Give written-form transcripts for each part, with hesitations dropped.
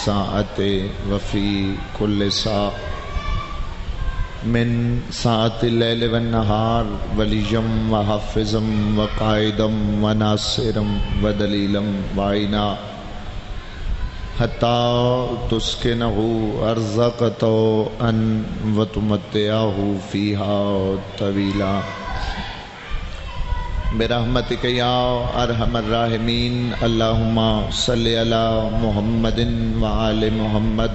ساعت وفی کل ساعة من ساعت اللیل والنہار ولیجم وحافظم وقائدم وناصرم ودلیلم وعینا حتی تسکنہ ارزقت ان وتمتعہ فیہا طویلا برحمتک یا ارحم الراحمین اللہم صلی علی محمد وآل محمد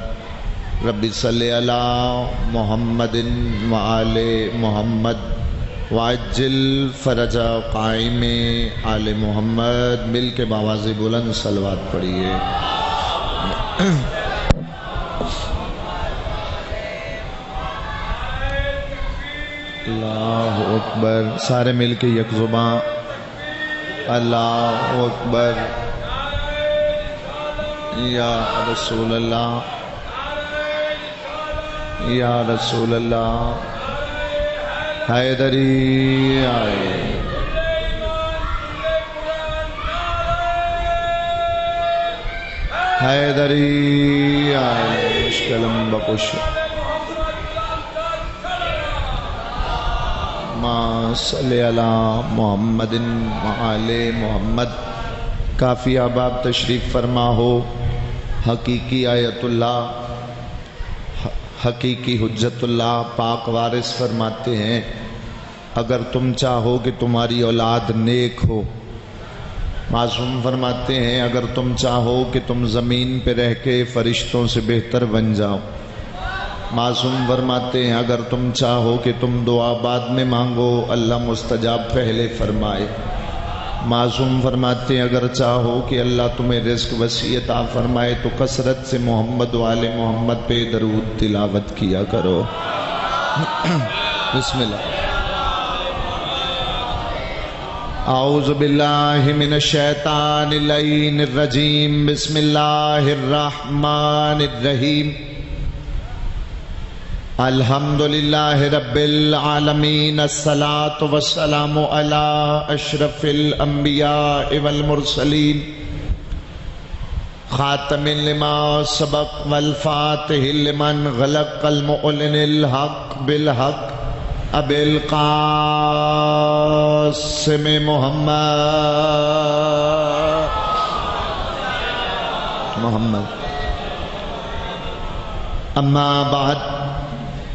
رب صلی علی محمد وآل محمد وعجل فرج قائم آل محمد مل کے باواز بلند صلوات پڑھیے اللہ اکبر سارے مل کے یک زبان اللہ اکبر یا رسول اللہ یا رسول اللہ حیدری آئے حیدری آئے مشکلم بکش ما صلی علی محمد وآل محمد کافی احباب تشریف فرما ہو حقیقی آیت اللہ حقیقی حجت اللہ پاک وارث فرماتے ہیں اگر تم چاہو کہ تمہاری اولاد نیک ہو، معصوم فرماتے ہیں اگر تم چاہو کہ تم زمین پہ رہ کے فرشتوں سے بہتر بن جاؤ، معصوم فرماتے ہیں اگر تم چاہو کہ تم دعا بعد میں مانگو اللہ مستجاب پہلے فرمائے، معصوم فرماتے ہیں اگر چاہو کہ اللہ تمہیں رزق وسیع عطا فرمائے تو کثرت سے محمد وآل محمد پہ درود تلاوت کیا کرو۔ بسم اللہ۔ اعوذ باللہ من الشیطان اللعین الرجیم بسم اللہ الرحمن الرحیم الحمدللہ رب العالمین الصلاة والسلام علی اشرف الانبیاء والمرسلین خاتم لما سبق والفاتح لمن غلق المعلن الحق بالحق ابی القاسم محمد اما بعد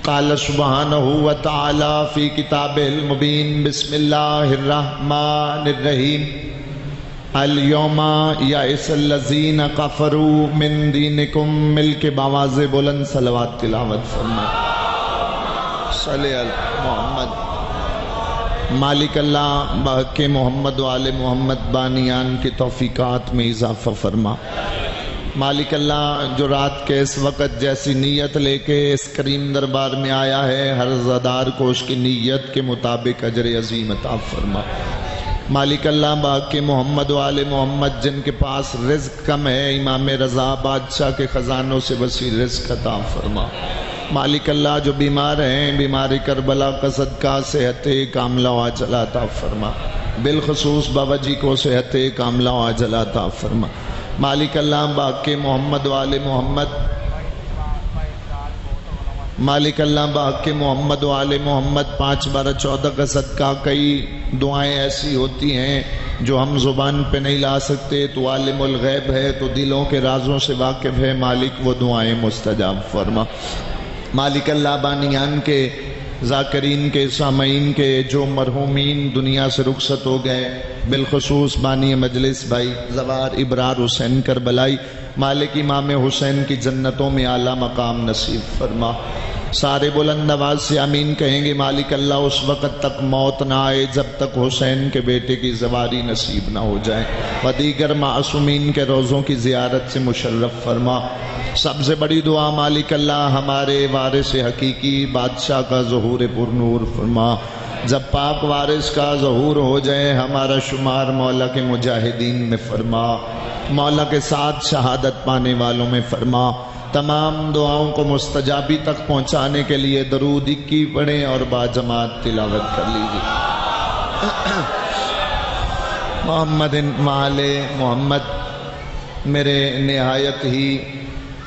قال سبحانہ وتعالی فی کتابہ المبین بسم اللہ الرحمن الرحیم اليوم یئس الذین کفروا من دینکم مل کے باواز بلند صلوات تلاوت فرمائے صلی علی محمد۔ مالک اللہ بحق محمد وآل محمد بانیان کی توفیقات میں اضافہ فرما، مالک اللہ جو رات کے اس وقت جیسی نیت لے کے اس کریم دربار میں آیا ہے ہر زدار کو اس کی نیت کے مطابق اجر عظیم عطا فرما، مالک اللہ بحق محمد وآل محمد جن کے پاس رزق کم ہے امام رضا بادشاہ کے خزانوں سے وسیع رزق عطا فرما، مالک اللہ جو بیمار ہیں بیماری کربلا کا صدقہ صحت کاملہ و عاجلہ عطا فرما، بالخصوص بابا جی کو صحت کاملہ و عاجلہ عطا فرما، مالک اللہ باقی محمد والے محمد، مالک اللہ باقی محمد والے محمد 5/12 کا صدقہ، کئی دعائیں ایسی ہوتی ہیں جو ہم زبان پہ نہیں لا سکتے، تو عالم الغیب ہے تو دلوں کے رازوں سے واقف ہے، مالک وہ دعائیں مستجاب فرما، مالک اللہ بانیان کے ذاکرین کے سامعین کے جو مرحومین دنیا سے رخصت ہو گئے، بالخصوص بانی مجلس بھائی زوار ابرار حسین کربلائی، مالک امام حسین کی جنتوں میں اعلیٰ مقام نصیب فرما، سارے بلند آواز سے آمین کہیں گے، مالک اللہ اس وقت تک موت نہ آئے جب تک حسین کے بیٹے کی زواری نصیب نہ ہو جائے، و دیگر معصومین کے روزوں کی زیارت سے مشرف فرما، سب سے بڑی دعا مالک اللہ ہمارے وارث حقیقی بادشاہ کا ظہور پر نور فرما، جب پاک وارث کا ظہور ہو جائے ہمارا شمار مولا کے مجاہدین میں فرما، مولا کے ساتھ شہادت پانے والوں میں فرما، تمام دعاؤں کو مستجابی تک پہنچانے کے لیے درود 21 پڑھیں اور باجماعت تلاوت کر لیجیے۔ محمد وآل محمد، میرے نہایت ہی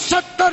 70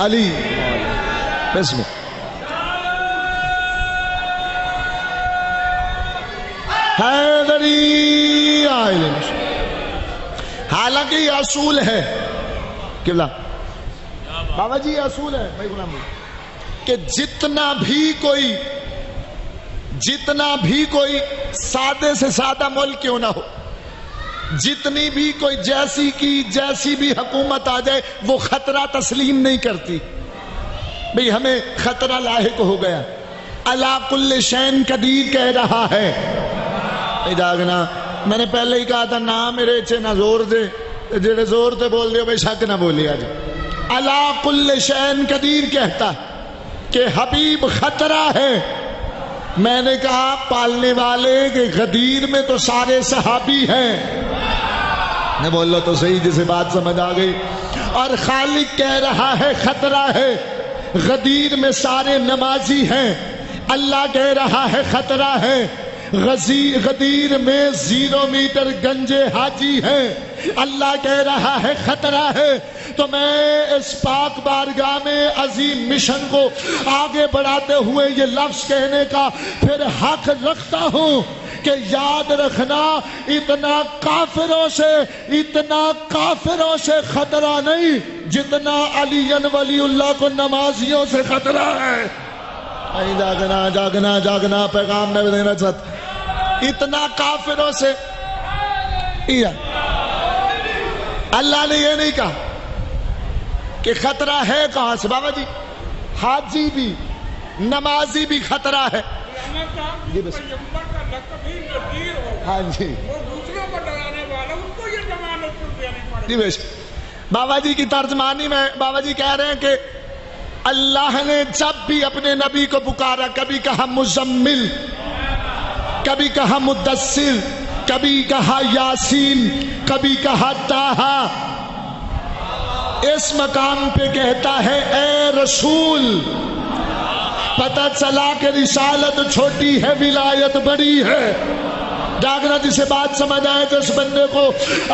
علی بسم حیدری آئلے. حالانکہ یہ اصول ہے قبلہ بابا جی، یہ اصول ہے میں غلام کہ جتنا بھی کوئی سادے سے سادہ ملک کیوں نہ ہو، جتنی بھی کوئی جیسی بھی حکومت آ جائے، وہ خطرہ تسلیم نہیں کرتی. بھئی ہمیں خطرہ لاحق ہو گیا. علی کل شین قدیر کہہ رہا ہے. جاگنا میں نے پہلے ہی کہا تھا، نہ میرے چے نہ زور دے، جڑے زور تے بول دے بھئی شک نہ بولی. آج علی کل شین قدیر کہتا کہ حبیب خطرہ ہے. میں نے کہا پالنے والے کہ غدیر میں تو سارے صحابی ہیں. نے بول لو تو صحیح، جسے بات سمجھ آ گئی. اور خالق کہہ رہا ہے خطرہ ہے. غدیر میں سارے نمازی ہیں. اللہ کہہ رہا ہے خطرہ ہے. غدیر میں 0 میٹر گنجے حاجی ہیں. اللہ کہہ رہا ہے خطرہ ہے. تو میں اس پاک بارگاہ میں عظیم مشن کو آگے بڑھاتے ہوئے یہ لفظ کہنے کا پھر حق رکھتا ہوں کہ یاد رکھنا، اتنا کافروں سے خطرہ نہیں جتنا علی ولی اللہ کو نمازیوں سے خطرہ ہے. جاگنا پیغام میں دینا چاہتا. اتنا کافروں سے اللہ نے یہ نہیں کہا کہ خطرہ ہے. کہاں سے بابا جی؟ حاجی بھی نمازی بھی خطرہ ہے. جی بس ہاں جی جی بس بابا جی کی ترجمانی میں بابا جی کہہ رہے ہیں کہ اللہ نے جب بھی اپنے نبی کو پکارا، کبھی کہا مزمل، کبھی کہا مدثر، کبھی کہا یاسین، کبھی کہا طٰہٰ. اس مقام پہ کہتا ہے اے رسول. پتہ چلا کہ رسالت چھوٹی ہے، ولایت بڑی ہے. جاگنا جسے بات سمجھ آئے جس بندے کو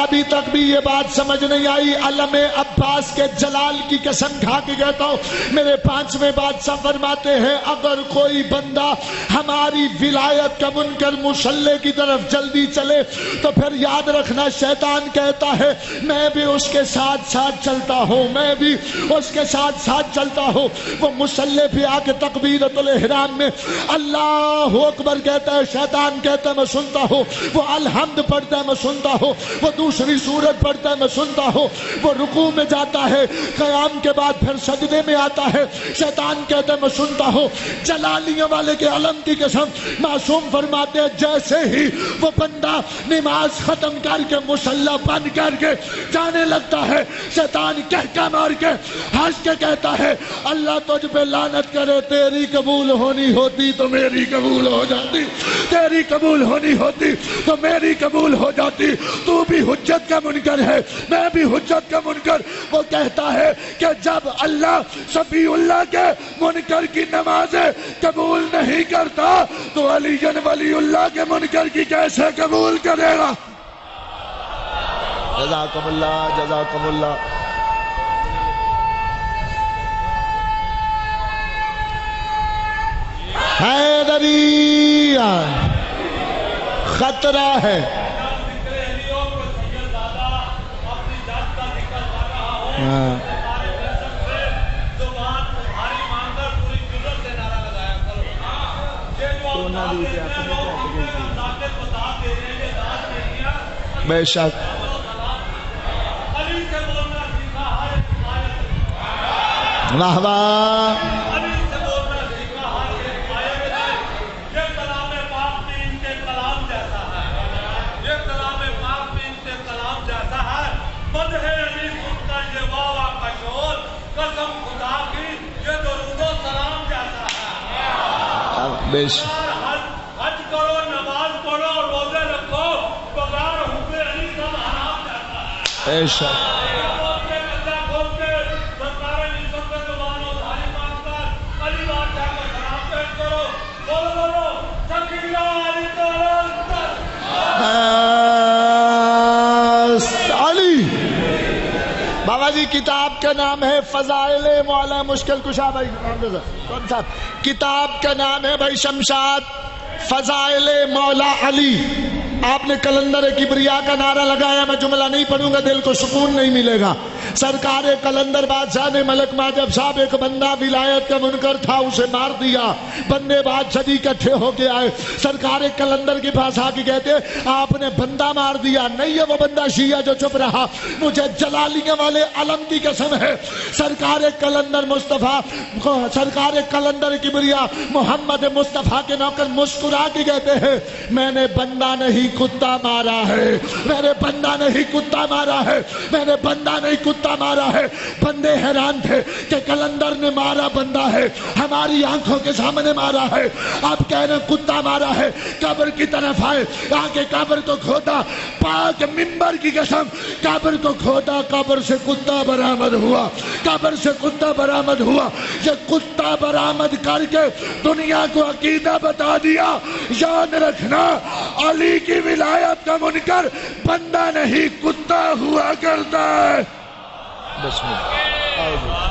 ابھی تک بھی یہ بات سمجھ نہیں آئی، علم عباس کے جلال کی قسم کھا کے کہتا ہوں، میرے 5ویں بادشاہ فرماتے ہیں اگر کوئی بندہ ہماری ولایت کا منکر مسلح کی طرف جلدی چلے تو پھر یاد رکھنا شیطان کہتا ہے میں بھی اس کے ساتھ ساتھ چلتا ہوں، میں بھی اس کے ساتھ ساتھ چلتا ہوں. وہ مسلح پہ آ کے تکبیرۃ الاحرام میں اللہ اکبر کہتا ہے، شیطان کہتا ہے میں سنتا ہوں. وہ الحمد پڑھتا ہے میں سنتا ہوں. وہ دوسری سورت پڑھتا ہے میں سنتا ہوں. وہ رکوع میں جاتا ہے، قیام کے بعد پھر سجدے میں آتا ہے، شیطان کہتا ہے میں سنتا ہوں. جلالیوں والے کے علم کی قسم معصوم فرماتے ہیں جیسے ہی وہ بندہ نماز ختم کر کے مصلی بند کر کے جانے لگتا ہے، شیطان کہکا مار کے ہنس کے کہتا ہے اللہ تجھ پہ لعنت کرے، تیری قبول ہونی ہوتی تو میری قبول ہو جاتی، تیری قبول ہونی ہوتی تو میری قبول ہو جاتی. تو بھی حجت کا منکر ہے، میں بھی حجت کا منکر. وہ کہتا ہے کہ جب اللہ شفیع اللہ کے منکر کی نمازیں قبول نہیں کرتا تو علی ولی اللہ کے منکر کی کیسے قبول کرے گا؟ جزاکم اللہ، جزاکم اللہ. حیدری خطرہ ہے. بے شک واہ واہ. حج کرو، نماز پڑھو، روزے رکھو، بغیر حب علی کا حرام جاتا ہے. بے شک بابا جی کتاب کا نام ہے فضائل مولا مشکل کشا بھائی کون صاحب کتاب کا نام ہے بھائی شمشاد فضائل مولا علی. آپ نے کلندر کبریا کا نعرہ لگایا. میں جملہ نہیں پڑھوں گا دل کو سکون نہیں ملے گا. سرکار کلندر بادشاہ نے ملک ماجب صاحب ایک بندہ ولایت کا منکر تھا اسے مار دیا. بندے بادشاہ جی اکٹھے ہو کے آئے سرکار کلندر کے پاس آ کے کہتے آپ نے بندہ مار دیا. نہیں ہے وہ بندہ شیعہ جو چپ رہا, مجھے جلالیہ والے علم کی قسم ہے. سرکار کلندر مصطفیٰ سرکار کلندر کبریا محمد مصطفیٰ کے نوکر مسکرا کے کہتے ہیں میں نے بندہ نہیں کتا مارا ہے, میں نے بندہ نہیں کتا مارا ہے, میں نے بندہ نہیں کتا مارا ہے. بندے حیران تھے کہ کلندر نے مارا بندہ ہے, ہماری آنکھوں کے سامنے مارا ہے, آپ کہہ رہے کتا مارا ہے. قبر کی طرف آئے, آگے قبر کو کھودا, پاک منبر کی قسم قبر کو کھودا, قبر سے کتا برآمد ہوا, قبر سے کتا برآمد ہوا. یہ کتا برآمد کر کے دنیا کو عقیدہ بتا دیا. یاد رکھنا علی کی ولایت کا منکر بندہ نہیں کتا ہوا کرتا ہے. بسم اللہ.